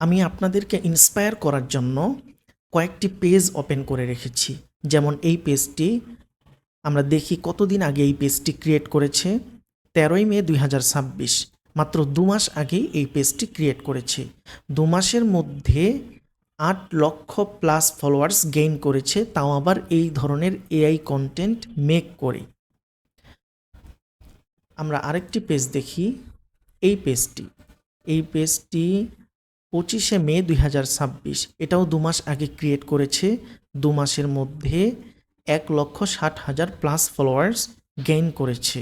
আমি আপনাদেরকে ইন্সপায়ার করার জন্য কয়েকটি পেজ ওপেন করে রেখেছি। যেমন এই পেজটি আমরা দেখি কতদিন আগে এই পেজটি ক্রিয়েট করেছে। 13ই মে 2026, মাত্র 2 মাস আগেই এই পেজটি ক্রিয়েট করেছে। 2 মাসের মধ্যে 8 লক্ষ প্লাস ফলোয়ার্স গেইন করেছে, তাও আবার এই ধরনের এআই কন্টেন্ট মেক করে। আমরা আরেকটি পেজ দেখি, এই পেজটি 25শে মে 2026, এটাও 2 মাস আগে ক্রিয়েট করেছে। 2 মাসের মধ্যে 1,60,000 প্লাস ফলোয়ার্স গেইন করেছে।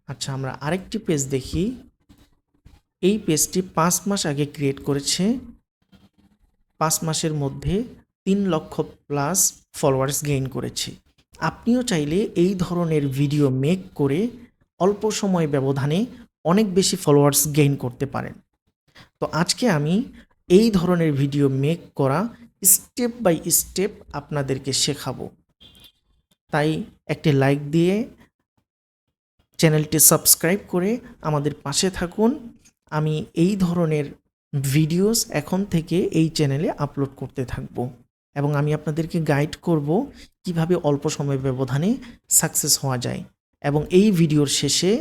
আচ্ছা, আমরা আরেকটি পেজ দেখি, এই পেজটি 5 মাস আগে ক্রিয়েট করেছে। 5 মাসের মধ্যে 3 লক্ষ প্লাস ফলোয়ার্স গেইন করেছে। আপনিও চাইলে এই ধরনের ভিডিও মেক করে অল্প সময় ব্যবধানে অনেক বেশি ফলোয়ার্স গেইন করতে পারেন। তো আজকে আমি এই ধরনের ভিডিও মেক করা স্টেপ বাই স্টেপ আপনাদেরকে শেখাবো। তাই একটি লাইক দিয়ে চ্যানেলটি সাবস্ক্রাইব করে আমাদের পাশে থাকুন। আমি এই ধরনের ভিডিওস এখন থেকে এই চ্যানেলে আপলোড করতে থাকব এবং আমি আপনাদেরকে গাইড করব কিভাবে অল্প সময় ব্যবধানে সাকসেস হওয়া যায়। এবং এই ভিডিওর শেষে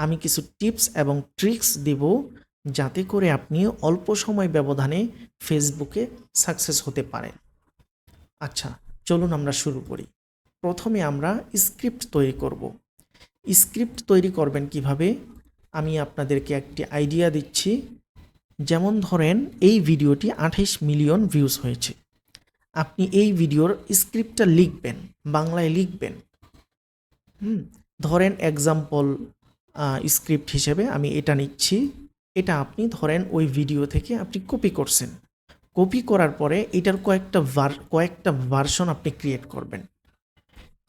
আমি কিছু টিপস এবং ট্রিক্স দেব যাতে করে আপনি অল্প সময় ব্যবধানে ফেসবুকে সাকসেস হতে পারেন। আচ্ছা, চলুন আমরা শুরু করি। প্রথমে আমরা স্ক্রিপ্ট তৈরি করব। স্ক্রিপ্ট তৈরি করবেন কিভাবে, আমি আপনাদেরকে একটি আইডিয়া দিচ্ছি। যেমন ধরেন এই ভিডিওটি 28 মিলিয়ন ভিউজ হয়েছে। আপনি এই ভিডিওর স্ক্রিপ্টটা লিখবেন, বাংলায় লিখবেন। ধরেন এক্সাম্পল স্ক্রিপ্ট হিসেবে আমি এটা নিচ্ছি। এটা আপনি ধরেন ওই ভিডিও থেকে আপনি কপি করছেন। কপি করার পরে এটার কয়েকটা ভার্সন আপনি ক্রিয়েট করবেন।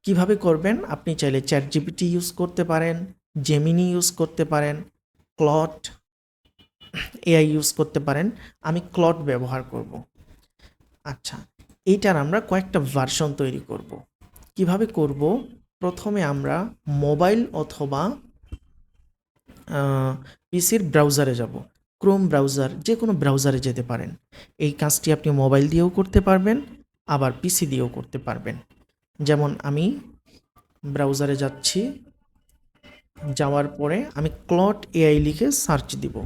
কিভাবে করবেন, আপনি চাইলে চ্যাটজিপিটি ইউজ করতে পারেন, জেমিনি ইউজ করতে পারেন, ক্লড এআই ইউজ করতে পারেন। আমি ক্লড ব্যবহার করব। আচ্ছা, এইটার আমরা কয়েকটা ভার্সন তৈরি করব। কিভাবে করব, প্রথমে আমরা মোবাইল অথবা পিসির ব্রাউজারে যাব। ক্রোম ব্রাউজার, যে কোনো ব্রাউজারে যেতে পারেন। এই কাজটি আপনি মোবাইল দিয়েও করতে পারবেন, আবার পিসি দিয়েও করতে পারবেন। যেমন আমি ব্রাউজারে যাচ্ছি, যাওয়ার পরে আমি ক্লড এআই লিখে সার্চ দিব।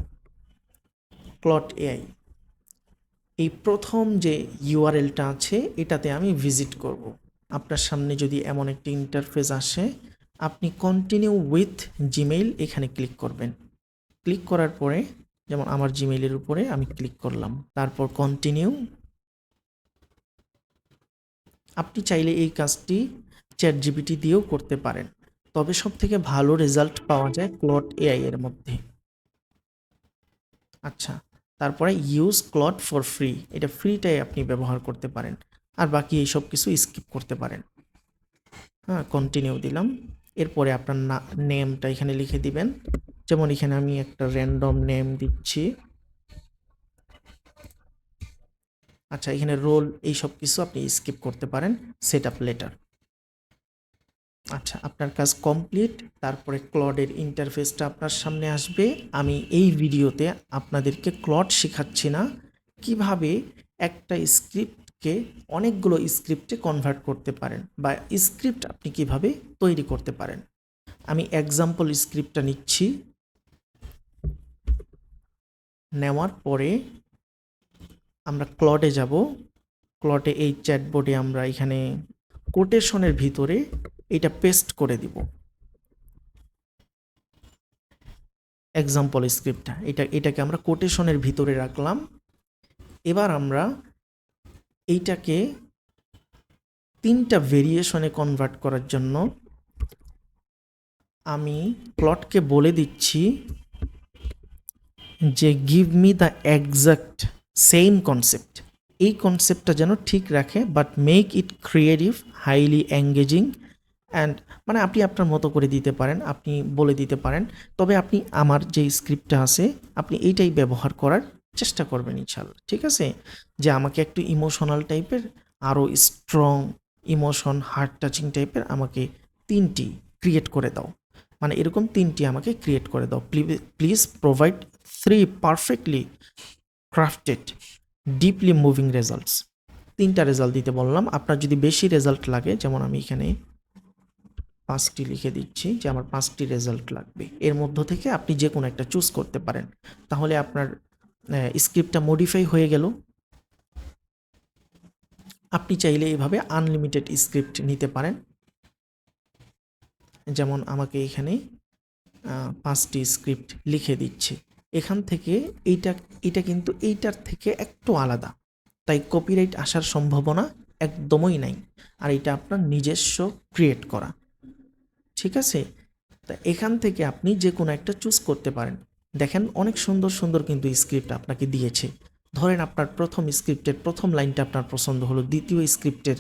ক্লড এআই, এই প্রথম যে ইউআরএলটা আছে এটাতে আমি ভিজিট করব। আপনার সামনে যদি এমন একটি ইন্টারফেস আসে, আপনি কন্টিনিউ উইথ জিমেইল এখানে ক্লিক করবেন। ক্লিক করার পরে যেমন আমার জিমেইলের উপরে আমি ক্লিক করলাম, তারপর কন্টিনিউ। আপনি চাইলে এই কাজটি চ্যাটজিপিটি দিয়েও করতে পারেন, তবে সবথেকে ভালো রেজাল্ট পাওয়া যায় ক্লড এআই এর মধ্যে। আচ্ছা, তারপরে ইউজ ক্লড ফর ফ্রি, এটা ফ্রিটাই আপনি ব্যবহার করতে পারেন, আর বাকি এইসব কিছু স্কিপ করতে পারেন। হ্যাঁ, কন্টিনিউ দিলাম। এরপরে আপনার নেমটা এখানে লিখে দিবেন। যেমন এখানে আমি একটা র্যান্ডম নেম দিচ্ছি। আচ্ছা, এখানে রোল এইসব কিছু আপনি স্কিপ করতে পারেন, সেট আপ লেটার। আচ্ছা, আপনার কাজ কমপ্লিট। তারপরে ক্লডের ইন্টারফেসটা আপনার সামনে আসবে। আমি এই ভিডিওতে আপনাদেরকে ক্লড শেখাচ্ছি না, কিভাবে একটা স্ক্রিপ্টকে অনেকগুলো স্ক্রিপ্টে কনভার্ট করতে পারেন বা স্ক্রিপ্ট আপনি কিভাবে তৈরি করতে পারেন। আমি এক্সাম্পল স্ক্রিপ্টটা নিচ্ছি। নেওয়ার পরে আমরা ক্লডে যাব। ক্লডে এই চ্যাটবোর্ডে আমরা এখানে কোটেশনের ভিতরে এটা পেস্ট করে দিব। এক্সাম্পল স্ক্রিপ্টটা এটাকে আমরা কোটেশনের ভিতরে রাখলাম। এবার আমরা এইটাকে 3টা ভেরিয়েশনে কনভার্ট করার জন্য আমি ক্লডকে বলে দিচ্ছি যে give me the exact same concept. এই কনসেপ্টটা যেন ঠিক রাখে, but make it creative, highly engaging and, মানে আপনি আপনার মতো করে দিতে পারেন, আপনি বলে দিতে পারেন। তবে আপনি আমার যে স্ক্রিপ্টটা আছে আপনি এইটাই ব্যবহার করার চেষ্টা করবেন ইনশাল্লাহ। ঠিক আছে, যে আমাকে একটু ইমোশনাল টাইপের, আরও স্ট্রং ইমোশন, হার্ট টাচিং টাইপের আমাকে 3টি ক্রিয়েট করে দাও। মানে এরকম 3টি আমাকে ক্রিয়েট করে দাও। Please provide 3 perfectly crafted, deeply moving results. 3টা রেজাল্ট দিতে বললাম। আপনার যদি বেশি রেজাল্ট লাগে, যেমন আমি এখানে 5টি লিখে দিচ্ছি যে আমার 5টি রেজাল্ট লাগবে, এর মধ্য থেকে আপনি যে কোনো একটা চুজ করতে পারেন। তাহলে আপনার স্ক্রিপ্টটা মডিফাই হয়ে গেল। আপনি চাইলে এইভাবে আনলিমিটেড স্ক্রিপ্ট নিতে পারেন। যেমন আমাকে এখানে 5টি স্ক্রিপ্ট লিখে দিচ্ছে। এখান থেকে এইটা কিন্তু এইটার থেকে একটু আলাদা, তাই কপিরাইট আসার সম্ভাবনা একদমই নাই। আর এটা আপনার নিজস্ব ক্রিয়েট করা, ঠিক আছে? তা এখান থেকে আপনি যে কোনো একটা চুজ করতে পারেন। দেখেন অনেক সুন্দর সুন্দর কিন্তু স্ক্রিপ্ট আপনাকে দিয়েছে। ধরেন আপনার প্রথম স্ক্রিপ্টের প্রথম লাইনটা আপনার পছন্দ হলো, দ্বিতীয় স্ক্রিপ্টের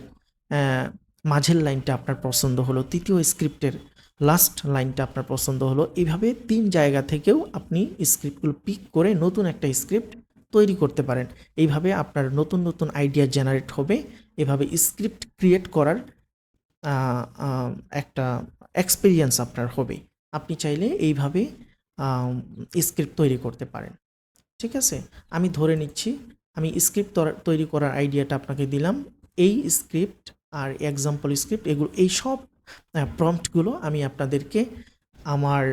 মাঝের লাইনটা আপনার পছন্দ হলো, তৃতীয় স্ক্রিপ্টের লাস্ট লাইনটা আপনার পছন্দ হলো। এইভাবে 3 জায়গা থেকেও আপনি স্ক্রিপ্টগুলো পিক করে নতুন একটা স্ক্রিপ্ট তৈরি করতে পারেন। এইভাবে আপনার নতুন নতুন আইডিয়া জেনারেট হবে। এভাবে স্ক্রিপ্ট ক্রিয়েট করার একটা এক্সপিরিয়েন্স আপনার হবে। আপনি চাইলে এইভাবে স্ক্রিপ্ট তৈরি করতে পারেন, ঠিক আছে? আমি ধরে নিচ্ছি আমি স্ক্রিপ্ট তৈরি করার আইডিয়াটা আপনাকে দিলাম। এই স্ক্রিপ্ট আর এক্সাম্পল স্ক্রিপ্ট এগুলো, এই সব প্রম্পটগুলো আমি আপনাদেরকে আমার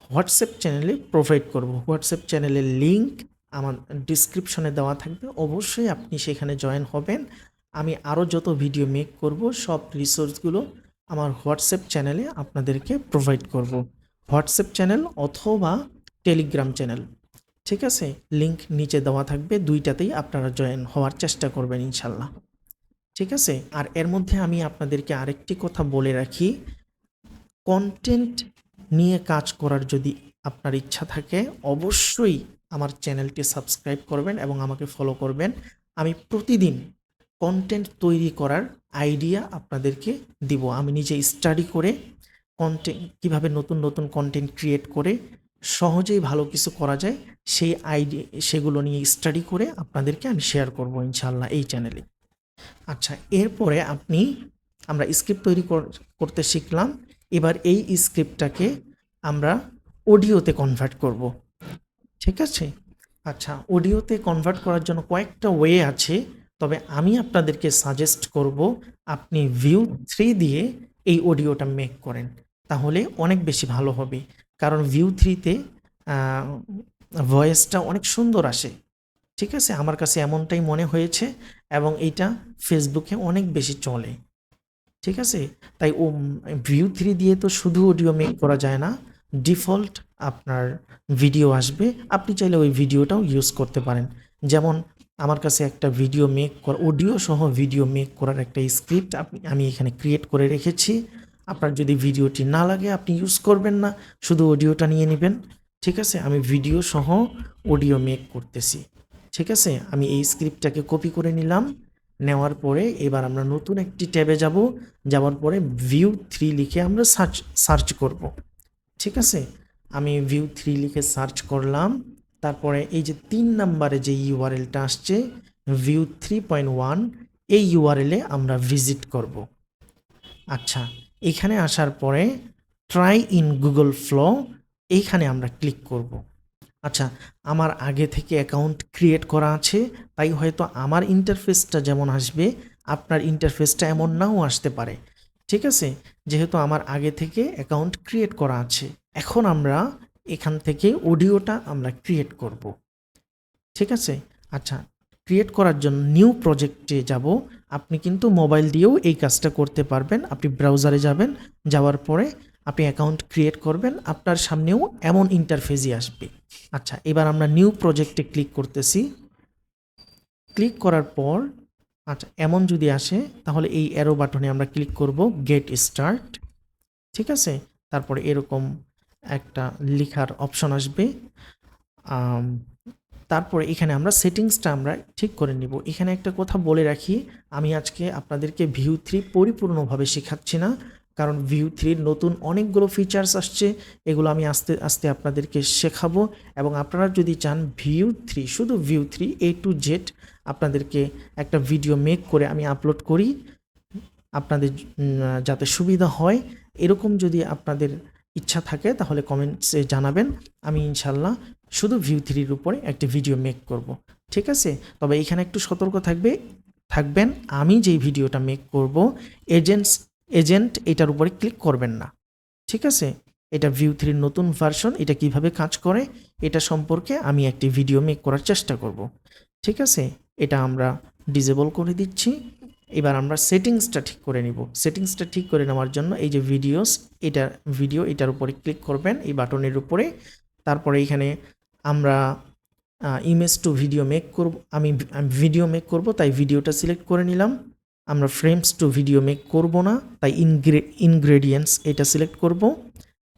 হোয়াটসঅ্যাপ চ্যানেলে প্রোভাইড করব। হোয়াটসঅ্যাপ চ্যানেলের লিঙ্ক আমার ডিসক্রিপশনে দেওয়া থাকবে, অবশ্যই আপনি সেখানে জয়েন হবেন। আমি আরও যত ভিডিও মেক করব সব রিসোর্সগুলো আমার হোয়াটসঅ্যাপ চ্যানেলে আপনাদেরকে প্রোভাইড করব। হোয়াটসঅ্যাপ চ্যানেল অথবা টেলিগ্রাম চ্যানেল, ঠিক আছে? লিঙ্ক নিচে দেওয়া থাকবে, দুইটাতেই আপনারা জয়েন হওয়ার চেষ্টা করবেন ইনশাল্লাহ, ঠিক আছে? আর এর মধ্যে আমি আপনাদেরকে আরেকটি কথা বলে রাখি, কন্টেন্ট নিয়ে কাজ করার যদি আপনার ইচ্ছা থাকে অবশ্যই আমার চ্যানেলটি সাবস্ক্রাইব করবেন এবং আমাকে ফলো করবেন। আমি প্রতিদিন কন্টেন্ট তৈরি করার আইডিয়া আপনাদেরকে দিব। আমি নিজে স্টাডি করে কীভাবে নতুন নতুন কন্টেন্ট ক্রিয়েট করে সহজেই ভালো কিছু করা যায় সেই আইডিয়া, সেগুলো নিয়ে স্টাডি করে আপনাদেরকে আমি শেয়ার করব ইনশাআল্লাহ এই চ্যানেলে। আচ্ছা, এরপরে আমরা স্ক্রিপ্ট তৈরি করতে শিখলাম। এবার এই স্ক্রিপ্টটাকে আমরা অডিওতে কনভার্ট করব, ঠিক আছে? আচ্ছা, অডিওতে কনভার্ট করার জন্য কয়েকটা ওয়ে আছে, তবে আমি আপনাদেরকে সাজেস্ট করব আপনি ভিউ 3 দিয়ে এই অডিওটা মেক করেন, তাহলে অনেক বেশি ভালো হবে। কারণ ভিউ 3তে ভয়েসটা অনেক সুন্দর আসে, ঠিক আছে? আমার কাছে এমনটাই মনে হয়েছে এবং এইটা ফেসবুকে অনেক বেশি চলে, ঠিক আছে? তাই ভিউ 3 দিয়ে তো শুধু অডিও মেক করা যায় না, ডিফল্ট আপনার ভিডিও আসবে। আপনি চাইলে ওই ভিডিওটাও ইউজ করতে পারেন। যেমন আমার কাছে একটা ভিডিও মেক করা, অডিও সহ ভিডিও মেক করার একটা স্ক্রিপ্ট আমি এখানে ক্রিয়েট করে রেখেছি। আপনার যদি ভিডিওটি না লাগে আপনি ইউজ করবেন না, শুধু অডিওটা নিয়ে নেবেন, ঠিক আছে? আমি ভিডিও সহ অডিও মেক করতেছি, ঠিক আছে? আমি এই স্ক্রিপ্টটাকে কপি করে নিলাম। নেওয়ার পরে এবার আমরা নতুন একটি ট্যাবে যাওয়ার পরে ভিউ 3 লিখে আমরা সার্চ করব, ঠিক আছে? আমি ভিউ 3 লিখে সার্চ করলাম। তারপরে এই যে 3 নম্বরে যে ইউআরএলটা আসছে ভিউ 3.1, এই ইউআরএলে আমরা ভিজিট করব। আচ্ছা, এখানে আসার পরে ট্রাই ইন গুগল ফ্লো, এইখানে আমরা ক্লিক করব। আচ্ছা, আমার আগে থেকে অ্যাকাউন্ট ক্রিয়েট করা আছে, তাই হয়তো আমার ইন্টারফেসটা যেমন আসবে আপনার ইন্টারফেসটা এমন নাও আসতে পারে, ঠিক আছে? যেহেতু আমার আগে থেকে অ্যাকাউন্ট ক্রিয়েট করা আছে, এখন আমরা এখান থেকে অডিওটা আমরা ক্রিয়েট করব, ঠিক আছে? আচ্ছা, ক্রিয়েট করার জন্য নিউ প্রজেক্টে যাব। আপনি কিন্তু মোবাইল দিয়েও এই কাজটা করতে পারবেন। আপনি ব্রাউজারে যাবেন, যাওয়ার পরে আপনি অ্যাকাউন্ট ক্রিয়েট করবেন, আপনার সামনেও এমন ইন্টারফেসই আসবে। আচ্ছা, এবার আমরা নিউ প্রজেক্টে ক্লিক করতেছি। ক্লিক করার পর আচ্ছা এমন যদি আসে তাহলে এই অ্যারো বাটনে আমরা ক্লিক করব, গেট স্টার্ট, ঠিক আছে? তারপরে এরকম একটা লেখার অপশন আসবে। তারপরে এখানে আমরা সেটিংসটা আমরা ঠিক করে নিব। এখানে একটা কথা বলে রাখি, আমি আজকে আপনাদেরকে ভিউ 3 পরিপূর্ণভাবে শেখাচ্ছি না, কারণ ভিউ 3 নতুন অনেকগুলো ফিচার্স আসছে, এগুলো আমি আস্তে আস্তে আপনাদেরকে শেখাবো। এবং আপনারা যদি চান ভিউ 3, শুধু ভিউ 3 A to Z আপনাদেরকে একটা ভিডিও মেক করে আমি আপলোড করি, আপনাদের যাতে সুবিধা হয়, এরকম যদি আপনাদের ইচ্ছা থাকে তাহলে কমেন্টসে জানাবেন। আমি ইনশাল্লাহ শুধু ভিউ 3-র উপরে একটি ভিডিও মেক করব, ঠিক আছে? তবে এখানে একটু সতর্ক থাকবেন, আমি যেই ভিডিওটা মেক করব এজেন্ট এটার উপরে ক্লিক করবেন না। ঠিক আছে? এটা ভিউ 3 নতুন ভার্সন, এটা কিভাবে কাজ করে এটা সম্পর্কে আমি একটি ভিডিও মেক করার চেষ্টা করব। ঠিক আছে? এটা আমরা ডিসেবল করে দিচ্ছি। এবার আমরা সেটিংসটা ঠিক করে নিব। সেটিংসটা ঠিক করে নেওয়ার জন্য এই যে এটার উপরে ক্লিক করবেন, এই বাটনের উপরে। তারপরে এখানে আমরা ইমেজ টু ভিডিও মেক করব, আমি ভিডিও মেক করব, তাই ভিডিওটা সিলেক্ট করে নিলাম। আমরা ফ্রেমস টু ভিডিও মেক করব না, তাই ইনগ্রেডিয়েন্টস এটা সিলেক্ট করব।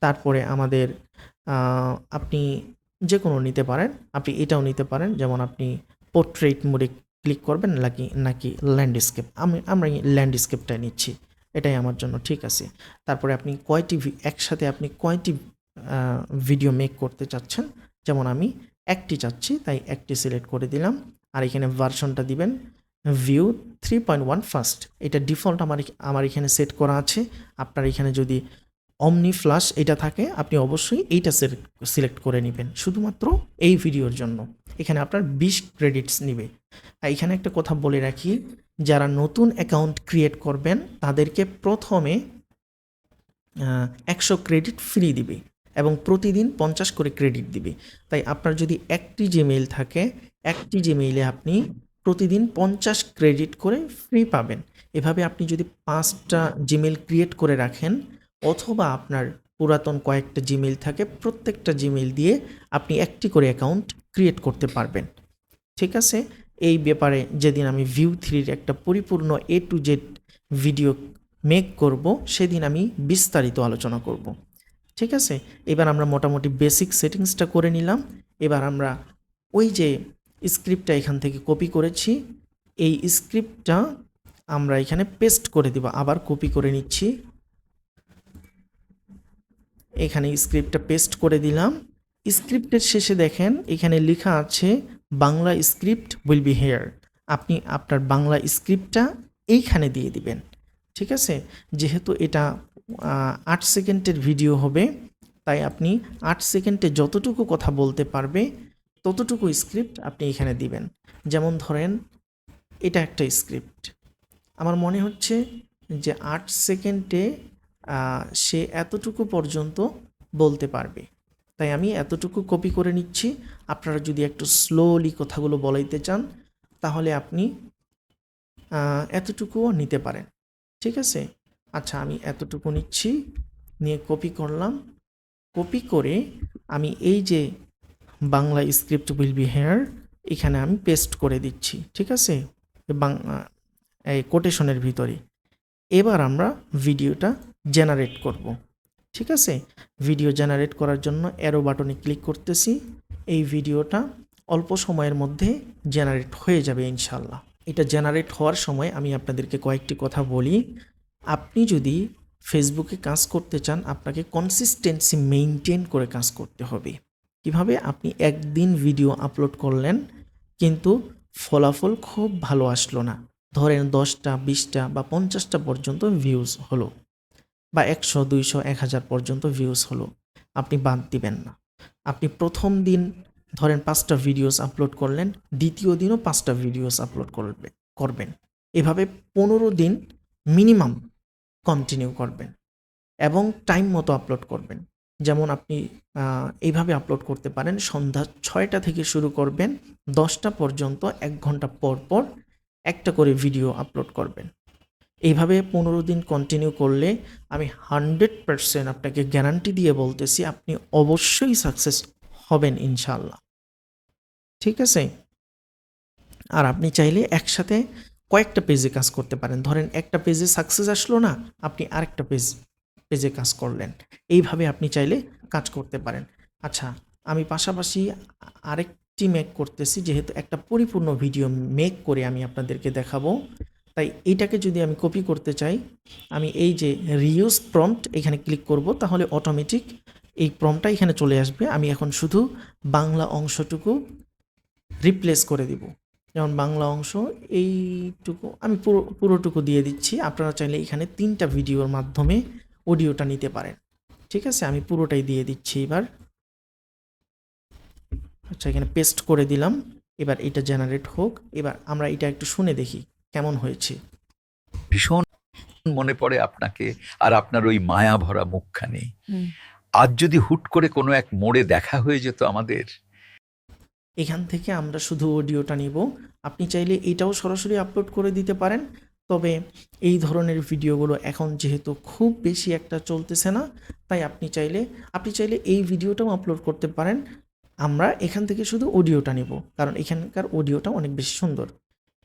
তারপরে আমাদের আপনি যে কোনো নিতে পারেন, আপনি এটাও নিতে পারেন, যেমন আপনি পোর্ট্রেট মোডে ক্লিক করবেন নাকি ল্যান্ডস্কেপ। আমরা ল্যান্ডস্কেপটা নিচ্ছি, এটাই আমার জন্য ঠিক আছে। তারপরে আপনি একসাথে আপনি কয়টি ভিডিও মেক করতে চাচ্ছেন, যেমন আমি একটি চাচ্ছি, তাই একটি সিলেক্ট করে দিলাম। আর এখানে ভার্সনটা দিবেন ভিউ 3.1 ফার্স্ট, এটা ডিফল্ট আমার এখানে সেট করা আছে। আপনার এখানে যদি অমনি ফ্ল্যাশ এটা থাকে, আপনি অবশ্যই এইটা সিলেক্ট করে নেবেন শুধুমাত্র এই ভিডিওর জন্য। এখানে আপনার 20 ক্রেডিটস নেবে। এখানে একটা কথা বলে রাখি, যারা নতুন অ্যাকাউন্ট ক্রিয়েট করবেন তাদেরকে প্রথমে 100 ক্রেডিট ফ্রি দিবে এবং প্রতিদিন 50 করে ক্রেডিট দিবে। তাই আপনার যদি একটি জিমেইল থাকে, একটি জিমেইলে আপনি প্রতিদিন 50 ক্রেডিট করে ফ্রি পাবেন। এভাবে আপনি যদি 5টা জিমেইল ক্রিয়েট করে রাখেন, অথবা আপনার পুরাতন কয়েকটা জিমেইল থাকে, প্রত্যেকটা জিমেইল দিয়ে আপনি একটি করে অ্যাকাউন্ট ক্রিয়েট করতে পারবেন। ঠিক আছে? এই ব্যাপারে যেদিন আমি ভিউ 3-র একটা পরিপূর্ণ A to Z video make করব, সেদিন আমি বিস্তারিত আলোচনা করব। ঠিক আছে? এবার আমরা মোটামুটি বেসিক সেটিংসটা করে নিলাম। এবার আমরা ওই যে স্ক্রিপ্টটা এখান থেকে কপি করেছি, এই স্ক্রিপ্টটা আমরা এখানে পেস্ট করে দিব। আবার কপি করে নিচ্ছি, এখানে স্ক্রিপ্টটা পেস্ট করে দিলাম। স্ক্রিপ্টের শেষে দেখেন এখানে লেখা আছে Bangla script will be here. আপনি আপনার বাংলা স্ক্রিপ্টটা এইখানে দিয়ে দিবেন। ঠিক আছে? যেহেতু এটা 8 সেকেন্ডের ভিডিও হবে, তাই আপনি 8 সেকেন্ডে যতটুকু কথা বলতে পারবে ততটুকু স্ক্রিপ্ট আপনি এখানে দিবেন। যেমন ধরেন এটা একটা স্ক্রিপ্ট, আমার মনে হচ্ছে যে 8 সেকেন্ডে সে এতটুকু পর্যন্ত বলতে পারবে, তাই আমি এতটুকু কপি করে নিচ্ছি। আপনারা যদি একটু স্লোলি কথাগুলো বলাইতে চান, তাহলে আপনি এতটুকুও নিতে পারেন। ঠিক আছে? আচ্ছা, আমি এতটুকু নিচ্ছি, নিয়ে কপি করলাম। কপি করে আমি এই যে Bangla script will be here, এখানে আমি পেস্ট করে দিচ্ছি। ঠিক আছে? এই কোটেশনের ভিতরে। এবার আমরা ভিডিওটা জেনারেট করব। ঠিক আছে? ভিডিও জেনারেট করার জন্য অ্যারো বাটনে ক্লিক করতেছি। এই ভিডিওটা অল্প সময়ের মধ্যে জেনারেট হয়ে যাবে ইনশাল্লাহ। এটা জেনারেট হওয়ার সময় আমি আপনাদেরকে কয়েকটি কথা বলি। আপনি যদি ফেসবুকে কাজ করতে চান, আপনাকে কনসিস্টেন্সি মেইনটেইন করে কাজ করতে হবে। কিভাবে? আপনি একদিন ভিডিও আপলোড করলেন, কিন্তু ফলাফল খুব ভালো আসলো না, ধরেন 10টা 20টা বা 50টা পর্যন্ত ভিউজ হলো, বা 100 200 1000 পর্যন্ত ভিউজ হলো, আপনি বাদ দিবেন না। আপনি প্রথম দিন ধরেন 5টা ভিডিওস আপলোড করলেন, দ্বিতীয় দিনও 5টা ভিডিওস আপলোড করবেন। এভাবে 15 দিন মিনিমাম কন্টিনিউ করবেন এবং টাইম মতো আপলোড করবেন। যেমন আপনি এইভাবে আপলোড করতে পারেন, সন্ধ্যা 6টা থেকে শুরু করবেন, 10টা পর্যন্ত 1 ঘন্টা পর পর একটা করে ভিডিও আপলোড করবেন। এইভাবে 15 দিন কন্টিনিউ করলে আমি 100% আপনাকে গ্যারান্টি দিয়ে বলতেছি, আপনি অবশ্যই সাকসেস হবেন ইনশাআল্লাহ। ঠিক আছে? আর আপনি চাইলে একসাথে কয়েকটা পেজে কাজ করতে পারেন। ধরেন একটা পেজে সাকসেস আসলো না, আপনি আরেকটা পেজে কাজ করলেন। এইভাবে আপনি চাইলে কাজ করতে পারেন। আচ্ছা, আমি পাশাপাশি আরেকটি মেক করতেছি, যেহেতু একটা পরিপূর্ণ ভিডিও মেক করে আমি আপনাদেরকে দেখাবো, তাই এইটাকে যদি আমি কপি করতে চাই, আমি এই যে রিউজ প্রম্পট এখানে ক্লিক করব, তাহলে অটোমেটিক এই প্রম্পটটা এখানে চলে আসবে। আমি এখন শুধু বাংলা অংশটুকু রিপ্লেস করে দিব। যেমন বাংলা অংশ এইটুকু আমি পুরোটুকু দিয়ে দিচ্ছি। আপনারা চাইলে এখানে 3টা ভিডিওর মাধ্যমে অডিওটা নিতে পারেন। ঠিক আছে? আমি পুরোটাই দিয়ে দিচ্ছি এবার। আচ্ছা, এখানে পেস্ট করে দিলাম। এবার এটা জেনারেট হোক। এবার আমরা এটা একটু শুনে দেখি কেমন হয়েছে। ভীষণ মনে পড়ে আপনাকে আর আপনার ওই মায়া ভরা মুখখানি। আজ যদি হুট করে কোনো এক মোড়ে দেখা হয়ে যেত আমাদের। এখান থেকে আমরা শুধু অডিওটা নিব। আপনি চাইলে এটাও সরাসরি আপলোড করে দিতে পারেন, তবে এই ধরনের ভিডিওগুলো এখন যেহেতু খুব বেশি একটা চলতেছে না, তাই আপনি চাইলে এই ভিডিওটাও আপলোড করতে পারেন। আমরা এখান থেকে শুধু অডিওটা নেব, কারণ এখানকার অডিওটা অনেক বেশি সুন্দর।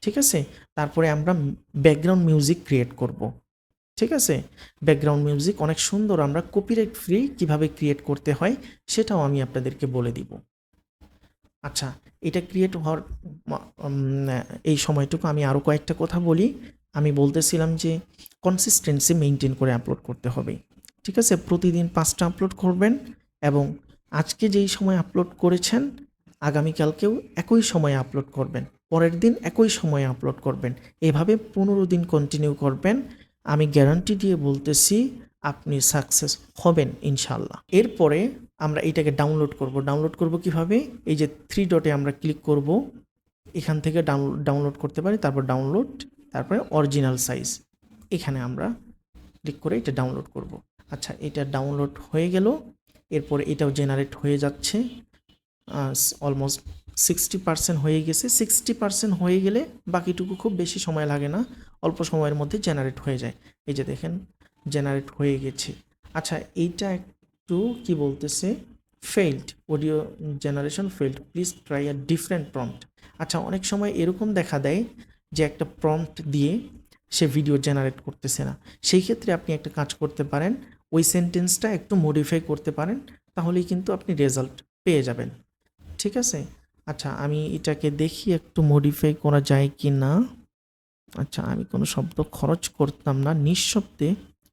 ঠিক আছে, তারপরে আমরা ব্যাকগ্রাউন্ড মিউজিক ক্রিয়েট করব। ঠিক আছে, ব্যাকগ্রাউন্ড মিউজিক অনেক সুন্দর, আমরা কপিরাইট ফ্রি কিভাবে ক্রিয়েট করতে হয় সেটাও আমি আপনাদেরকে বলে দিব। আচ্ছা, এটা ক্রিয়েট হওয়ার এই সময়টুকু আমি আরও কয়েকটা কথা বলি। আমি বলতেছিলাম যে কনসিস্টেন্সি মেনটেন করে আপলোড করতে হবে। ঠিক আছে, প্রতিদিন 5টা আপলোড করবেন এবং আজকে যেই সময় আপলোড করেছেন আগামীকালকেও একই সময়ে আপলোড করবেন, পরের দিন একই সময়ে আপলোড করবেন, এভাবে 15 দিন কন্টিনিউ করবেন। আমি গ্যারান্টি দিয়ে বলতেছি আপনি সাকসেস হবেন ইনশাল্লাহ। এরপরে আমরা এইটাকে ডাউনলোড করব কিভাবে? এই যে 3 ডটে আমরা ক্লিক করব, এখান থেকে ডাউনলোড করতে পারি, তারপর ডাউনলোড, তারপরে অরিজিনাল সাইজ, এখানে আমরা ক্লিক করে এটা ডাউনলোড করব। আচ্ছা, এটা ডাউনলোড হয়ে গেল। এরপরে এটাও জেনারেট হয়ে যাচ্ছে, অলমোস্ট 60% হয়ে গেছে। 60% হয়ে গেলে বাকিটুকু খুব বেশি সময় লাগে না, অল্প সময়ের মধ্যে জেনারেট হয়ে যায়। এই যে দেখেন জেনারেট হয়ে গেছে। আচ্ছা, এইটা একটু কি বলতেছে, failed audio generation failed, please try a different prompt. আচ্ছা, অনেক সময় এরকম দেখা দেয় যে একটা প্রম্পট দিয়ে সে ভিডিও জেনারেট করতেছে না। সেই ক্ষেত্রে আপনি একটা কাজ করতে পারেন, ওই সেন্টেন্সটা একটু মডিফাই করতে পারেন, তাহলেই কিন্তু আপনি রেজাল্ট পেয়ে যাবেন। ঠিক আছে, আচ্ছা আমি এটাকে দেখি একটু মডিফাই করা যায় কি না। আচ্ছা, আমি কোনো শব্দ খরচ করতাম না, নিঃশব্দে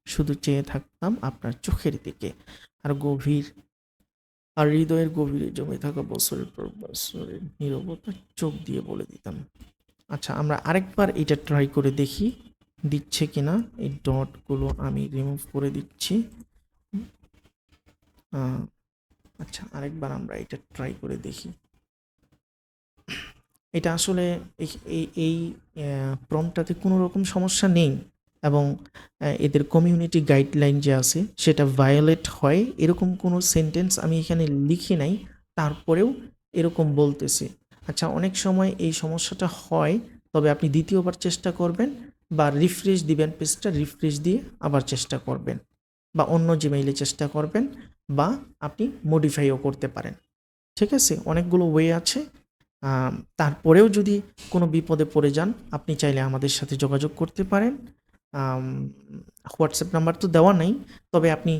শুধু চেয়ে থাকতাম আপনার চোখের দিকে, আর হৃদয়ের গভীরে জমে থাকা বছরের পর বছরের নীরবতা চোখ দিয়ে বলে দিতাম। আচ্ছা, আমরা আরেকবার এটা ট্রাই করে দেখি দিচ্ছে কিনা। এই ডটগুলো আমি রিমুভ করে দিচ্ছি। আচ্ছা, আরেকবার আমরা এটা ট্রাই করে দেখি। এটা আসলে এই প্রম্পটটাতে কোনো রকম সমস্যা নেই, এবং এদের কমিউনিটি গাইডলাইন যে আছে সেটা ভায়োলেট হয় এরকম কোনো সেন্টেন্স আমি এখানে লিখি নাই, তারপরেও এরকম বলতেছে। আচ্ছা, অনেক সময় এই সমস্যাটা হয়, তবে আপনি দ্বিতীয়বার চেষ্টা করবেন বা রিফ্রেশ দিবেন, পেজটা রিফ্রেশ দিয়ে আবার চেষ্টা করবেন, বা অন্য জিমেইলে চেষ্টা করবেন, বা আপনি মডিফাইও করতে পারেন। ঠিক আছে, অনেকগুলো ওয়ে আছে। তারপরেও যদি কোনো বিপদে পড়ে যান, আপনি চাইলে আমাদের সাথে যোগাযোগ করতে পারেন। হোয়াটসঅ্যাপ নাম্বার তো দেওয়া নেই, তবে আপনি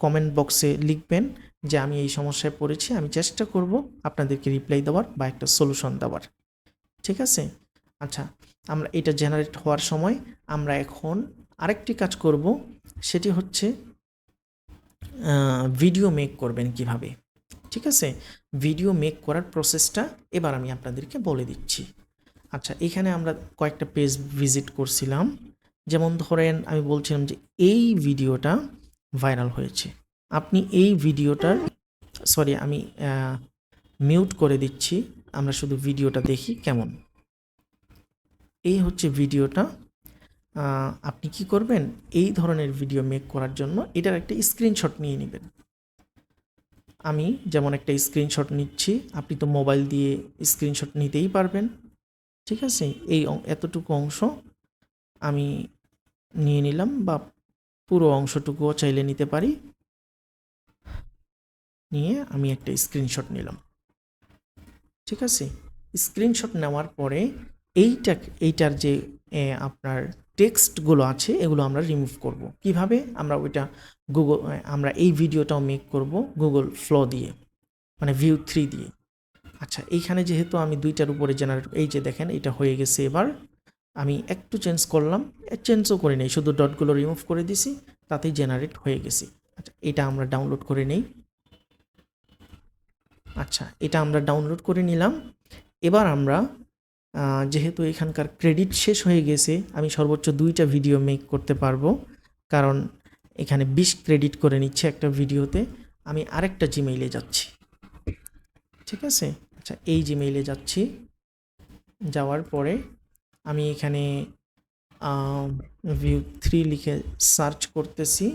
কমেন্ট বক্সে লিখবেন যে আমি এই সমস্যায় পড়েছি, আমি চেষ্টা করব আপনাদেরকে রিপ্লাই দেওয়ার বা একটা সলিউশন দেওয়ার। ঠিক আছে, আচ্ছা, আমরা এটা জেনারেট হওয়ার সময় আমরা এখন আরেকটি কাজ করব, সেটি হচ্ছে ভিডিও মেক করবেন কিভাবে। ঠিক আছে, ভিডিও মেক করার প্রসেসটা এবার আমি আপনাদেরকে বলে দিচ্ছি। আচ্ছা, এখানে আমরা কয়েকটা পেজ ভিজিট করছিলাম, যেমন ধরেন আমি বলছিলাম যে এই ভিডিওটা ভাইরাল হয়েছে, আপনি এই ভিডিওটার আমি মিউট করে দিচ্ছি, আমরা শুধু ভিডিওটা দেখি কেমন। এই হচ্ছে ভিডিওটা। আপনি কি করবেন, এই ধরনের ভিডিও মেক করার জন্য এটার একটা স্ক্রিনশট নিয়ে নেবেন। আমি যেমন একটা স্ক্রিনশট নিচ্ছি, আপনি তো মোবাইল দিয়ে স্ক্রিনশট নিতেই পারবেন। ঠিক আছে, এই এতটুকু অংশ আমি নিয়ে নিলাম, বা পুরো অংশটুকুও চাইলে নিতে পারি। নিয়ে আমি একটা স্ক্রিনশট নিলাম। ঠিক আছে, স্ক্রিনশট নেওয়ার পরে এইটার যে আপনার টেক্সটগুলো আছে এগুলো আমরা রিমুভ করব। কিভাবে? আমরা এই ভিডিওটাও মেক করব গুগল ফ্লো দিয়ে, মানে ভিউ 3 দিয়ে। আচ্ছা, এইখানে যেহেতু আমি 2টার উপরে জেনারেট, এই যে দেখেন এটা হয়ে গেছে। এবার আমি একটু চেঞ্জ করলাম, চেঞ্জও করে নেই, শুধু ডটগুলো রিমুভ করে দিছি, তাতেই জেনারেট হয়ে গেছে। আচ্ছা, এটা আমরা ডাউনলোড করে নেই। আচ্ছা, এটা আমরা ডাউনলোড করে নিলাম। এবার আমরা যেহেতু এখানকার ক্রেডিট শেষ হয়ে গেছে, আমি সর্বোচ্চ 2টা ভিডিও মেক করতে পারবো, কারণ এখানে 20 ক্রেডিট করে নিচ্ছে একটা ভিডিওতে। আমি আরেকটা জিমেইলে যাচ্ছি। ঠিক আছে, আচ্ছা, এই জিমেইলে যাচ্ছি। যাওয়ার পরে আমি এখানে ভিউ 3 লিখে সার্চ করতেছি।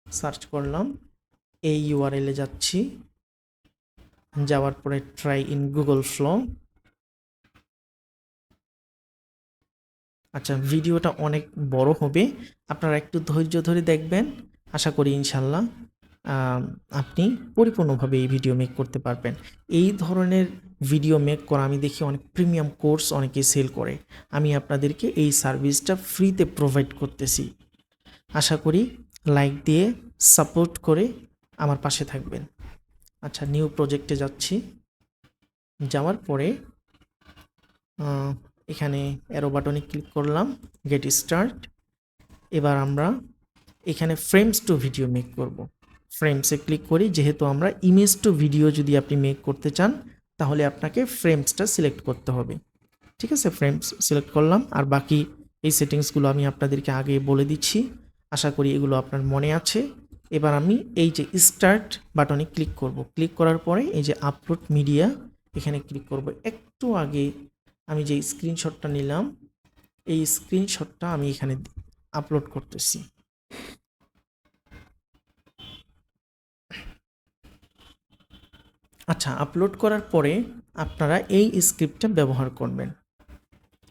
সার্চ করলাম, এই ইউআরএলে যাচ্ছি। যাওয়ার পরে ট্রাই ইন গুগল ফ্লো। আচ্ছা, ভিডিওটা অনেক বড় হবে, আপনারা একটু ধৈর্য ধরে দেখবেন। আশা করি ইনশাল্লাহ আপনি পরিপূর্ণভাবে এই ভিডিও মেক করতে পারবেন। এই ধরনের ভিডিও মেক করা আমি দেখি অনেক প্রিমিয়াম কোর্স অনেকে সেল করে। আমি আপনাদেরকে এই সার্ভিসটা ফ্রিতে প্রোভাইড করতেছি। আশা করি লাইক দিয়ে সাপোর্ট করে আমার পাশে থাকবেন। আচ্ছা, নিউ প্রজেক্টে যাচ্ছি। যাওয়ার পরে এখানে অ্যারো বাটনে ক্লিক করলাম, গেট স্টার্ট। এবার আমরা এখানে ফ্রেমস টু ভিডিও মেক করব। ফ্রেমসে ক্লিক করি, যেহেতু আমরা ইমেজ টু ভিডিও যদি আপনি মেক করতে চান তাহলে আপনাকে ফ্রেমসটা সিলেক্ট করতে হবে। ঠিক আছে, ফ্রেমস সিলেক্ট করলাম। আর বাকি এই সেটিংসগুলো আমি আপনাদেরকে আগে বলে দিচ্ছি, আশা করি এগুলো আপনার মনে আছে। এবার আমি এই যে স্টার্ট বাটনে ক্লিক করব। ক্লিক করার পরে এই যে আপলোড মিডিয়া এখানে ক্লিক করব। একটু আগে আমি যে স্ক্রিনশটটা নিলাম এই স্ক্রিনশটটা আমি এখানে আপলোড করতেছি। আচ্ছা, আপলোড করার পরে আপনারা এই স্ক্রিপ্টটা ব্যবহার করবেন।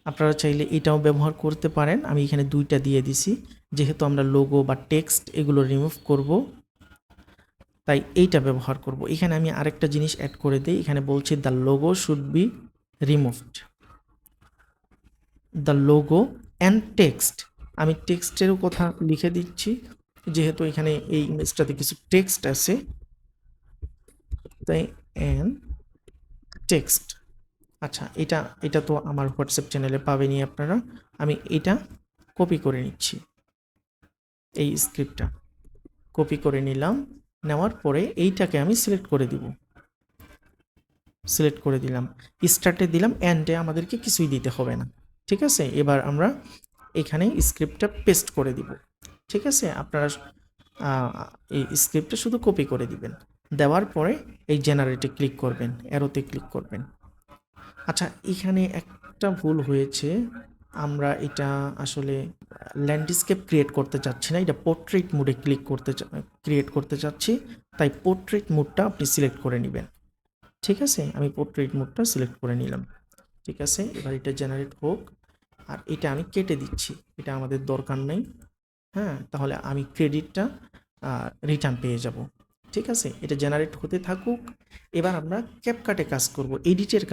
আপনারা চাইলে এটাও ব্যবহার করতে পারেন, আমি এখানে দুইটা দিয়ে দিছি। যেহেতু আমরা লোগো বা টেক্সট এগুলো রিমুভ করব, তাই এইটা ব্যবহার করব। এখানে আমি আরেকটা জিনিস অ্যাড করে দিই, এখানে বলছি the logo should be removed. The logo and text, আমি টেক্সটেরও কথা লিখে দিচ্ছি, যেহেতু এখানে এই ইমেজটাতে কিছু টেক্সট আছে, তাই অ্যান্ড টেক্সট। আচ্ছা, এটা তো আমার হোয়াটসঅ্যাপ চ্যানেলে পাবেনই আপনারা। আমি এটা কপি করে নিচ্ছি, এই স্ক্রিপ্টটা কপি করে নিলাম। নেওয়ার পরে এইটাকে আমি সিলেক্ট করে দিব। সিলেক্ট করে দিলাম, স্টার্টে দিলাম, এন্ডে আমাদেরকে কিছুই দিতে হবে না। ঠিক আছে, এবার আমরা এখানে স্ক্রিপ্টটা পেস্ট করে দিব। ঠিক আছে, আপনারা এই স্ক্রিপ্টটা শুধু কপি করে দিবেন। দেওয়ার পরে এই জেনারেটে ক্লিক করবেন, অ্যারোতে ক্লিক করবেন। আচ্ছা, এখানে একটা ভুল হয়েছে, আমরা এটা আসলে ল্যান্ডস্কেপ ক্রিয়েট করতে চাচ্ছি না, এটা পোর্ট্রেট মোডে ক্রিয়েট করতে চাচ্ছি। তাই পোর্ট্রেট মোডটা আপনি সিলেক্ট করে নেবেন। ঠিক আছে, আমি পোর্ট্রেট মোডটা সিলেক্ট করে নিলাম। ঠিক আছে, এবার এটা জেনারেট হোক। আর এটা আমি কেটে দিচ্ছি, এটা আমাদের দরকার নেই। হ্যাঁ, তাহলে আমি ক্রেডিটটা রিটার্ন পেয়ে যাব। ঠিক আছে, এটা জেনারেট হতে থাকুক। এবার আমরা ক্যাপকাটে কাজ করব, এডিটের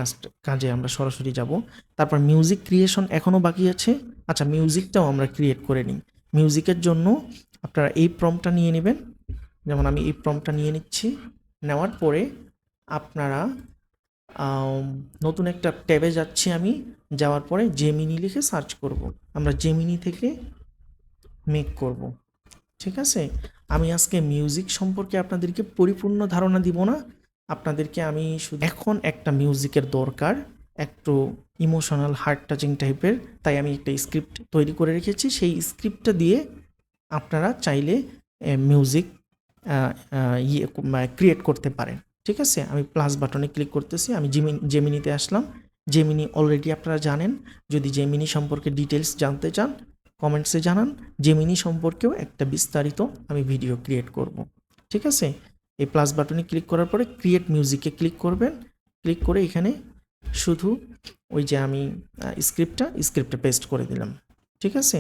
কাজে আমরা সরাসরি যাব। তারপর মিউজিক ক্রিয়েশন এখনও বাকি আছে। আচ্ছা, মিউজিকটাও আমরা ক্রিয়েট করে নিই। মিউজিকের জন্য আপনারা এই প্রম্পটটা নিয়ে নেবেন, যেমন আমি এই প্রম্পটটা নিয়ে নিচ্ছি। নেওয়ার পরে আপনারা নতুন একটা ট্যাবে যাচ্ছি আমি। যাওয়ার পরে জেমিনি লিখে সার্চ করব, আমরা জেমিনি থেকে মেক করব। ঠিক আছে, আমি আজকে মিউজিক সম্পর্কে আপনাদেরকে পরিপূর্ণ ধারণা দিব না, আপনাদেরকে আমি শুধু এখন একটা মিউজিকের দরকার, একটু ইমোশনাল হার্ট টাচিং টাইপের, তাই আমি একটা স্ক্রিপ্ট তৈরি করে রেখেছি। সেই স্ক্রিপ্টটা দিয়ে আপনারা চাইলে মিউজিক ক্রিয়েট করতে পারেন। ঠিক আছে, আমি প্লাস বাটনে ক্লিক করতেছি, আমি জেমিনিতে আসলাম। জেমিনি অলরেডি আপনারা জানেন, যদি জেমিনি সম্পর্কে ডিটেলস জানতে চান কমেন্টসে জানান। জেমিনি সম্পর্কেও একটা বিস্তারিত আমি ভিডিও ক্রিয়েট করব। ঠিক আছে, এই প্লাস বাটনে ক্লিক করার পরে ক্রিয়েট মিউজিকে ক্লিক করবেন। ক্লিক করে এখানে শুধু ওই যে আমি স্ক্রিপ্টটা পেস্ট করে দিলাম। ঠিক আছে,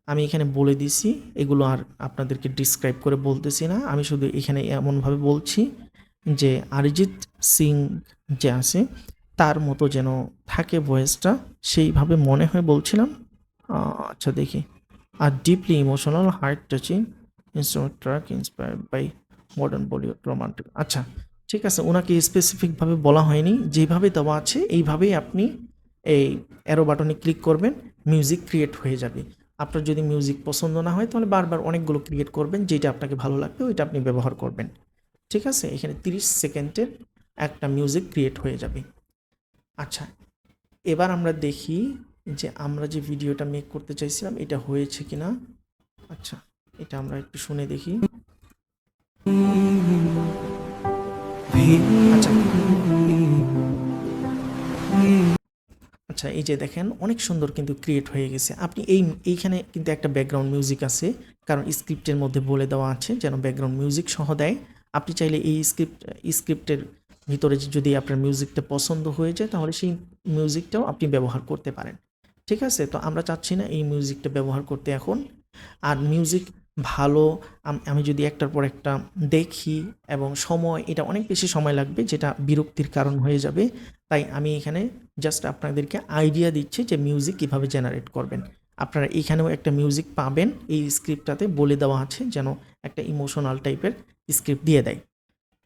আমি এখানে বলে দিছি, এগুলো আর আপনাদেরকে ডিসক্রাইব করে বলতেছি না, আমি শুধু এখানে এমনভাবে বলছি যে অরিজিৎ সিং যে আছে তার মতো যেন থাকে ভয়েসটা, সেইভাবে মনে হয় বলছিলাম। আচ্ছা দেখি, আর deeply emotional heart touching instrument track inspired by modern Bollywood romantic. আচ্ছা ঠিক আছে, ওনাকে স্পেসিফিকভাবে বলা হয়নি, যেভাবে দেওয়া আছে এইভাবেই আপনি এই অ্যারো বাটনে ক্লিক করবেন, মিউজিক ক্রিয়েট হয়ে যাবে। আপনার যদি মিউজিক পছন্দ না হয় তাহলে বারবার অনেকগুলো ক্রিয়েট করবেন, যেটা আপনাকে ভালো লাগবে ওইটা আপনি ব্যবহার করবেন। ঠিক আছে, এখানে 30 সেকেন্ডের একটা মিউজিক ক্রিয়েট হয়ে যাবে। আচ্ছা, এবার আমরা দেখি যে আমরা যে ভিডিওটা মেক করতে চাইছিলাম এটা হয়েছে কিনা। আচ্ছা, এটা আমরা একটু শুনে দেখি। আচ্ছা, আচ্ছা, এই যে দেখেন অনেক সুন্দর কিন্তু ক্রিয়েট হয়ে গেছে। আপনি এইখানে কিন্তু একটা ব্যাকগ্রাউন্ড মিউজিক আছে, কারণ স্ক্রিপ্টের মধ্যে বলে দেওয়া আছে যেন ব্যাকগ্রাউন্ড মিউজিক সহ দেয়। আপনি চাইলে এই স্ক্রিপ্টের ভিতরে যদি আপনার মিউজিকটা পছন্দ হয়ে যায় তাহলে সেই মিউজিকটাও আপনি ব্যবহার করতে পারেন। ঠিক আছে? তো আমরা চাচ্ছি না এই মিউজিকটা ব্যবহার করতে এখন। আর মিউজিক ভালো আমি যদি একটার পর একটা দেখি এবং সময় এটা অনেক বেশি সময় লাগবে, যেটা বিরক্তির কারণ হয়ে যাবে। তাই আমি এখানে জাস্ট আপনাদেরকে আইডিয়া দিচ্ছি যে মিউজিক কিভাবে জেনারেট করবেন। আপনারা এখানেও একটা মিউজিক পাবেন, এই স্ক্রিপ্টটাতে বলে দেওয়া আছে যেন একটা ইমোশনাল টাইপের স্ক্রিপ্ট দিয়ে দেয়।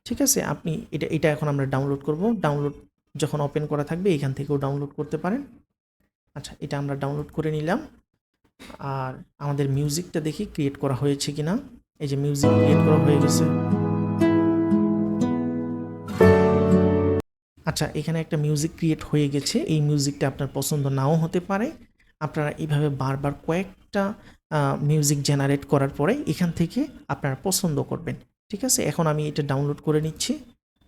ঠিক আছে? আপনি এটা এখন আমরা ডাউনলোড করব। ডাউনলোড যখন ওপেন করা থাকবে এখান থেকেও ডাউনলোড করতে পারেন। আচ্ছা, এটা আমরা ডাউনলোড করে নিলাম। আর আমাদের মিউজিকটা দেখি ক্রিয়েট করা হয়েছে কিনা। এই যে মিউজিক ক্রিয়েট করা হয়ে গেছে। আচ্ছা, এখানে একটা মিউজিক ক্রিয়েট হয়ে গেছে। এই মিউজিকটা আপনার পছন্দ নাও হতে পারে। আপনারা এইভাবে বারবার কয়েকটা মিউজিক জেনারেট করার পরে এখান থেকে আপনারা পছন্দ করবেন। ঠিক আছে? এখন আমি এটা ডাউনলোড করে নিচ্ছি।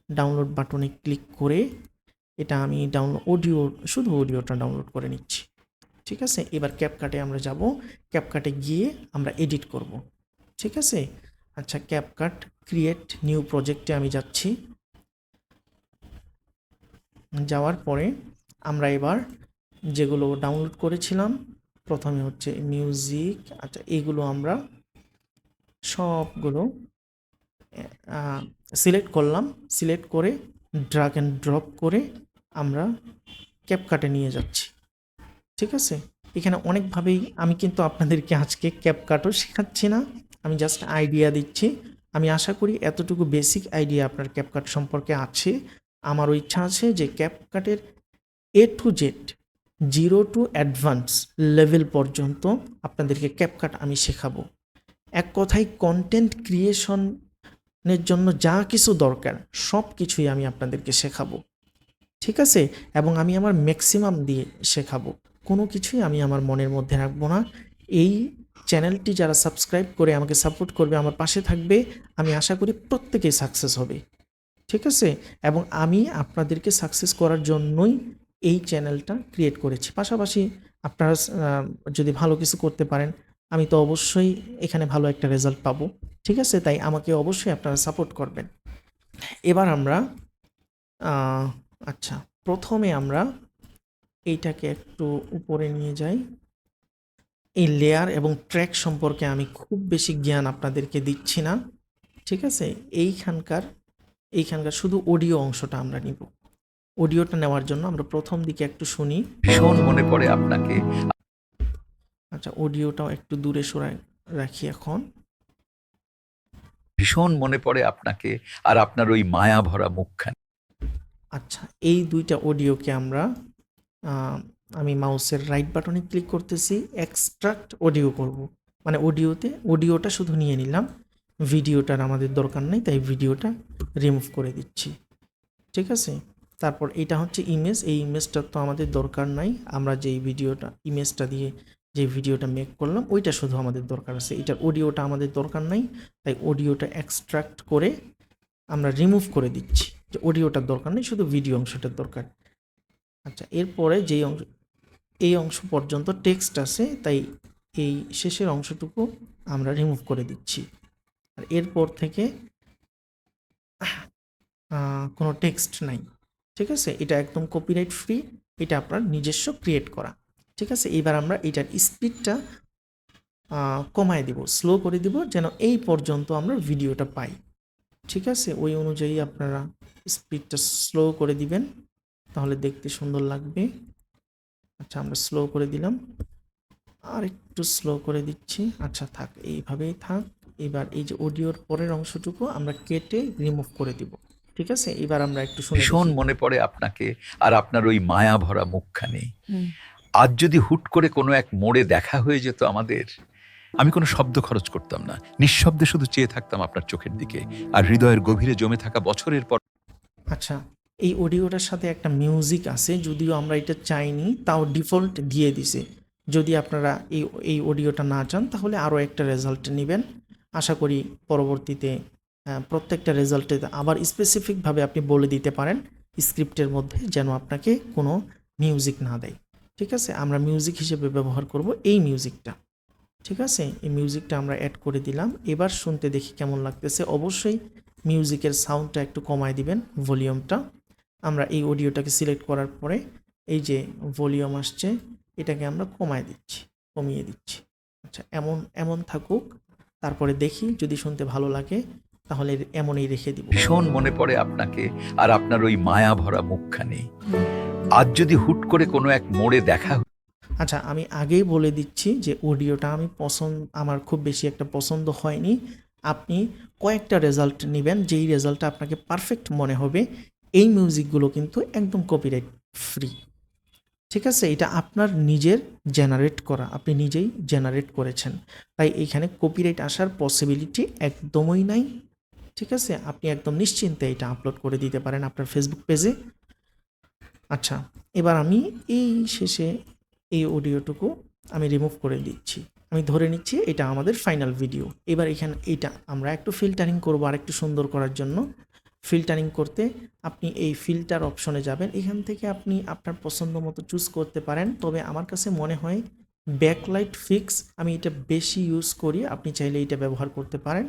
ডাউনলোড বাটনে ক্লিক করে এটা আমি শুধু অডিওটা ডাউনলোড করে নিচ্ছি। ঠিক আছে? এবার ক্যাপকাটে আমরা যাব। ক্যাপকাটে গিয়ে আমরা এডিট করব। ঠিক আছে? আচ্ছা, ক্যাপকাট ক্রিয়েট নিউ প্রজেক্টে আমি যাচ্ছি। যাওয়ার পরে আমরা এবার যেগুলো ডাউনলোড করেছিলাম, প্রথমে হচ্ছে মিউজিক। আচ্ছা, এইগুলো আমরা সবগুলো সিলেক্ট করলাম। সিলেক্ট করে ড্রাগ অ্যান্ড ড্রপ করে আমরা ক্যাপকাটে নিয়ে যাচ্ছি। ঠিক আছে? এখানে অনেকভাবেই আমি কিন্তু আপনাদেরকে আজকে ক্যাপকাটও শেখাচ্ছি না, আমি জাস্ট আইডিয়া দিচ্ছি। আমি আশা করি এতটুকু বেসিক আইডিয়া আপনার ক্যাপকাট সম্পর্কে আছে। আমারও ইচ্ছা আছে যে ক্যাপকাটের A to Z, 0 to advance level পর্যন্ত আপনাদেরকে ক্যাপকাট আমি শেখাবো। এক কথায় কন্টেন্ট ক্রিয়েশনের জন্য যা কিছু দরকার সব কিছুই আমি আপনাদেরকে শেখাবো। ঠিক আছে? এবং আমি আমার ম্যাক্সিমাম দিয়ে শেখাবো। কোনো কিছুই আমি আমার মনের মধ্যে রাখবো না। এই চ্যানেলটি যারা সাবস্ক্রাইব করে আমাকে সাপোর্ট করবে, আমার পাশে থাকবে, আমি আশা করি প্রত্যেকেই সাকসেস হবে। ঠিক আছে? এবং আমি আপনাদেরকে সাকসেস করার জন্যই এই চ্যানেলটা ক্রিয়েট করেছি। পাশাপাশি আপনারা যদি ভালো কিছু করতে পারেন, আমি তো অবশ্যই এখানে ভালো একটা রেজাল্ট পাবো। ঠিক আছে? তাই আমাকে অবশ্যই আপনারা সাপোর্ট করবেন। এবার আমরা আচ্ছা, প্রথমে আমরা এইটাকে একটু উপরে নিয়ে যাই। এই লেয়ার এবং ট্র্যাক সম্পর্কে আমি খুব বেশি জ্ঞান আপনাদেরকে দিচ্ছি না। ঠিক আছে? এইখানকার শুধু অডিও অংশটা আমরা নিব। অডিওটা নেওয়ার জন্য আমরা প্রথম দিকে একটু শুনি। ভীষণ মনে পড়ে আপনাকে। আচ্ছা, অডিওটাও একটু দূরে সরাই রাখি এখন। ভীষণ মনে পড়ে আপনাকে আর আপনার ওই মায়া ভরা মুখখানি। আচ্ছা, এই দুইটা অডিওকে আমরা আমি মাউসের রাইট বাটনে ক্লিক করতেছি, এক্সট্রাক্ট অডিও করব। মানে অডিওটা শুধু নিয়ে নিলাম, ভিডিওটার আমাদের দরকার নেই, তাই ভিডিওটা রিমুভ করে দিচ্ছি। ঠিক আছে? তারপর এটা হচ্ছে ইমেজ। এই ইমেজটা তো আমাদের দরকার নাই। আমরা যেই ইমেজটা দিয়ে যে ভিডিওটা মেক করলাম ওইটা শুধু আমাদের দরকার আছে। এটার অডিওটা আমাদের দরকার নাই, তাই অডিওটা এক্সট্রাক্ট করে আমরা রিমুভ করে দিচ্ছি। যে অডিওটার দরকার নেই, শুধু ভিডিও অংশটার দরকার। আচ্ছা, এরপরে এই অংশ পর্যন্ত টেক্সট আছে, তাই এই শেষের অংশটুকু আমরা রিমুভ করে দিচ্ছি। আর এরপর থেকে কোনো টেক্সট নাই। ঠিক আছে? এটা একদম কপিরাইট ফ্রি, এটা আপনার নিজস্ব ক্রিয়েট করা। ঠিক আছে? এবার আমরা এটার স্পিডটা কমায় দিব, স্লো করে দিব, যেন এই পর্যন্ত আমরা ভিডিওটা পাই। ঠিক আছে? ওই অনুযায়ী আপনারা স্পিডটা স্লো করে দিবেন, তাহলে দেখতে সুন্দর লাগবে। আচ্ছা, আমরা স্লো করে দিলাম, আর একটু স্লো করে দিচ্ছি। আচ্ছা, থাক, এইভাবেই থাক। এবার এই যে অডিওর পরের অংশটুকু আমরা কেটে রিমুভ করে দিব। ঠিক আছে? এবার আমরা একটু শুনে ভীষণ দেখি। মনে পড়ে আপনাকে আর আপনার ওই মায়া ভরা মুখখানি। আজ যদি হুট করে কোনো এক মোড়ে দেখা হয়ে যেত আমাদের, আমি কোনো শব্দ খরচ করতাম না, নিঃশব্দে শুধু চেয়ে থাকতাম আপনার চোখের দিকে আর হৃদয়ের গভীরে জমে থাকা বছরের পর। আচ্ছা, এই অডিওটার সাথে একটা মিউজিক আছে, যদিও আমরা এটা চাইনি, তাও ডিফল্ট দিয়ে দিছে। যদি আপনারা এই অডিওটা না চান তাহলে আরও একটা রেজাল্ট নেবেন। আশা করি পরবর্তীতে প্রত্যেকটা রেজাল্টে আবার স্পেসিফিকভাবে আপনি বলে দিতে পারেন স্ক্রিপ্টের মধ্যে যেন আপনাকে কোনো মিউজিক না দেয়। ঠিক আছে, আমরা মিউজিক হিসেবে ব্যবহার করব এই মিউজিকটা। ঠিক আছে, এই মিউজিকটা আমরা অ্যাড করে দিলাম। এবার শুনতে দেখি কেমন লাগতেছে। অবশ্যই মিউজিকের সাউন্ডটা একটু কমায় দিবেন, ভলিউমটা। আমরা এই অডিওটাকে সিলেক্ট করার পরে এই যে ভলিউম আসছে এটাকে আমরা কমিয়ে দিচ্ছি। আচ্ছা, এমন থাকুক। তারপরে দেখি যদি শুনতে ভালো লাগে তাহলে এমনই রেখে দিব। ভীষণ মনে পড়ে আপনাকে আর আপনার ওই মায়া ভরা মুখখানি। আজ যদি হুট করে কোনো এক মোড়ে দেখা আচ্ছা, আমি আগেই বলে দিচ্ছি যে অডিওটা আমার খুব বেশি একটা পছন্দ হয়নি। আপনি কয়েকটা রেজাল্ট নেবেন, যেই রেজাল্টটা আপনাকে পারফেক্ট মনে হবে। এই মিউজিকগুলো কিন্তু একদম কপিরাইট ফ্রি। ঠিক আছে, এটা আপনার নিজের জেনারেট করা, আপনি নিজেই জেনারেট করেছেন, তাই এখানে কপিরাইট আসার পসিবিলিটি একদমই নাই। ঠিক আছে, আপনি একদম নিশ্চিন্তে এটা আপলোড করে দিতে পারেন আপনার ফেসবুক পেজে। আচ্ছা, এবার আমি এই শেষে এই অডিওটুকু আমি রিমুভ করে দিচ্ছি। আমি ধরে নিচ্ছি এটা আমাদের ফাইনাল ভিডিও। এবার এখানে এটা আমরা একটু ফিল্টারিং করবো আর একটু সুন্দর করার জন্য। ফিল্টারিং করতে আপনি এই ফিল্টার অপশনে যাবেন, এখান থেকে আপনি আপনার পছন্দ মতো চুজ করতে পারেন। তবে আমার কাছে মনে হয় ব্যাকলাইট ফিক্স আমি এটা বেশি ইউজ করি, আপনি চাইলে এটা ব্যবহার করতে পারেন।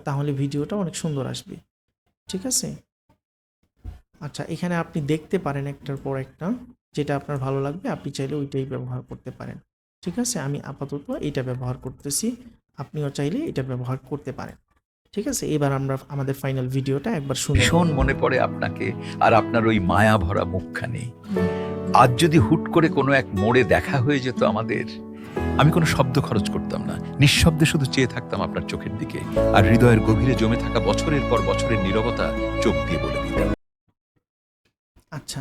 তাহলে ভিডিওটা অনেক সুন্দর আসবে। ঠিক আছে, আচ্ছা, এখানে আপনি দেখতে পারেন একটার পর একটা, যেটা আপনার ভালো লাগবে আপনি চাইলে ওইটাই ব্যবহার করতে পারেন। ঠিক আছে, আমি আপাতত এটা ব্যবহার করতেছি, আপনিও চাইলে এটা ব্যবহার করতে পারেন। ঠিক আছে, এবার আমরা আমাদের ফাইনাল ভিডিওটা একবার শুনি। ভীষণ মনে পড়ে আপনাকে আর আপনার ওই মায়া ভরা মুখখানি। আজ যদি হুট করে কোনো এক মোড়ে দেখা হয়ে যেত আমাদের, আমি কোনো শব্দ খরচ করতাম না, নিঃশব্দে শুধু চেয়ে থাকতাম আপনার চোখের দিকে, আর হৃদয়ের গভীরে জমে থাকা বছরের পর বছরের নীরবতা চোখ দিয়ে বলে দিতাম। আচ্ছা,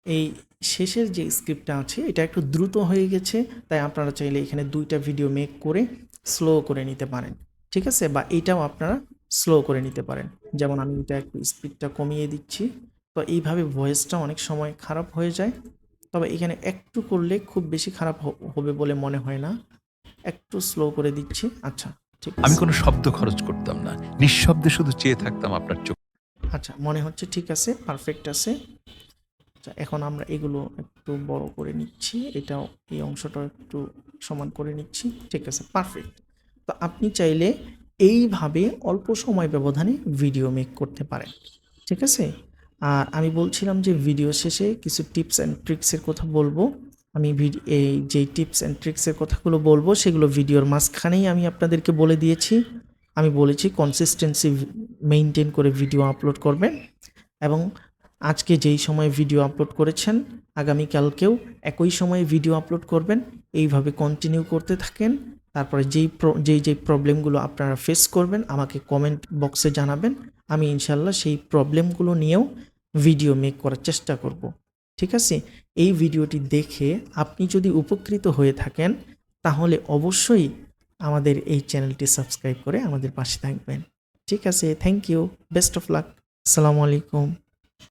এই শেষের যে স্ক্রিপ্টটা আছে এটা একটু দ্রুত হয়ে গেছে, তাই আপনারা চাইলে এখানে 2টা ভিডিও মেক করে স্লো করে নিতে পারেন। ঠিক আছে, বা এইটাও আপনারা স্লো করে নিতে পারেন। যেমন আমি এটা একটু স্পিডটা কমিয়ে দিচ্ছি। তো এইভাবে ভয়েসটা অনেক সময় খারাপ হয়ে যায়, তবে এখানে একটু করলে খুব বেশি খারাপ হবে বলে মনে হয় না। একটু স্লো করে দিচ্ছি। আচ্ছা, ঠিক আমি আছে। কোনো শব্দ খরচ করতাম না, নিঃশব্দে শুধু চেয়ে থাকতাম আপনার চোখ। আচ্ছা, মনে হচ্ছে ঠিক আছে, পারফেক্ট আছে। আচ্ছা, এখন আমরা এগুলো একটু বড় করে নিচ্ছি, এটাও এই অংশটাও একটু সমান করে নিচ্ছি। ঠিক আছে, পারফেক্ট। তো আপনি চাইলে এইভাবে অল্প সময় ব্যবধানে ভিডিও মেক করতে পারেন। ঠিক আছে, আর আমি বলছিলাম যে ভিডিও শেষে কিছু টিপস অ্যান্ড ট্রিক্সের কথা বলবো। আমি এই যেই টিপস অ্যান্ড ট্রিক্সের কথাগুলো বলবো সেগুলো ভিডিওর মাঝখানেই আমি আপনাদেরকে বলে দিয়েছি। আমি বলেছি কনসিস্টেন্সি মেনটেন করে ভিডিও আপলোড করবেন, এবং আজকে যেই সময় ভিডিও আপলোড করেছেন আগামীকালকেও একই সময়ে ভিডিও আপলোড করবেন। এইভাবে কন্টিনিউ করতে থাকেন। তারপরে যেই প্রবলেমগুলো আপনারা ফেস করবেন আমাকে কমেন্ট বক্সে জানাবেন। আমি ইনশাল্লাহ সেই প্রবলেমগুলো নিয়েও ভিডিও মেক করার চেষ্টা করব। ঠিক আছে, এই ভিডিওটি দেখে আপনি যদি উপকৃত হয়ে থাকেন তাহলে অবশ্যই আমাদের এই চ্যানেলটি সাবস্ক্রাইব করে আমাদের পাশে থাকবেন। ঠিক আছে, thank you, best of luck, আসসালামু আলাইকুম।